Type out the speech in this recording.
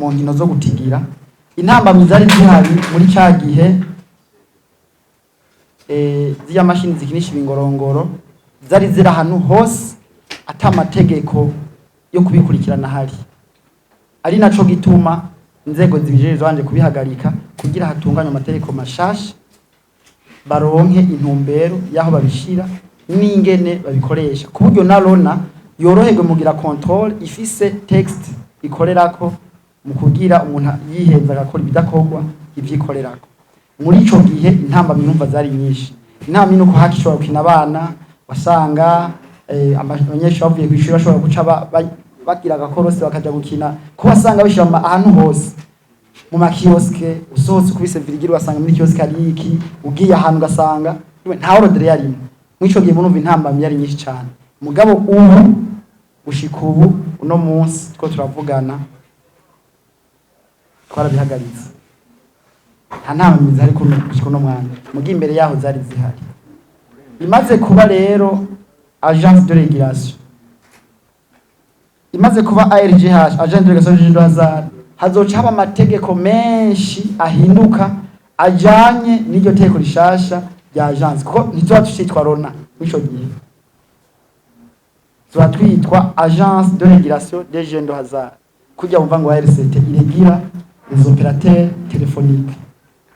mu nkino zo gutigira. Intambamyi zari zihari muri ca gihe ziriya mashini zikinisha ibingorongoro zari ziri ahantu hose ata amategeko yo kubikurikirana hari, ari naco gituma inzego zibijejwe zanje kubihagarika kugira hatunganywe amategeko mashasha baronke intumbero yaho babishira n'ingene babikoresha ku buryo na Rona yoroherwe mugira control ifise text ikorerako mu kugira umuntu yihenza agakora ibidakorwa ivyikorerako. Muri ico gihe intambamyi numva zari nyinshi. Intambamyi nuko hakishobora gukina abana, wasanga abanyeshuri bavuye kw'ishuri bashobora guca bagira agakorose bakaja gukina, ko wasanga bishira ahantu hose mu makioske, usohotse kubise virigiri wasanga muri kioske ari iki, ugiye ahantu gasanga nta ordre yarimo. Muri ico gihe munumva intambamyi yari nyinshi cyane. Mugabo ubu gushika ubu uno munsi two turavugana twarabihagaritse, nta ntambamyi zihari kuno mwanya, mugi imbere yaho zari zihari. Imaze kuba rero agence de régulation, imaze kuba ARGH, agence de régulation du hasard, hazoca haba amategeko menshi ahinduka ajanye n'iryo teko rishasha rya agence, kuko ntizoba tucitwa Rona ico gihe, tuba twitwa agence de régulation des jeux de hasard, kujya umva ngo RCT iregira les opérateurs téléphoniques.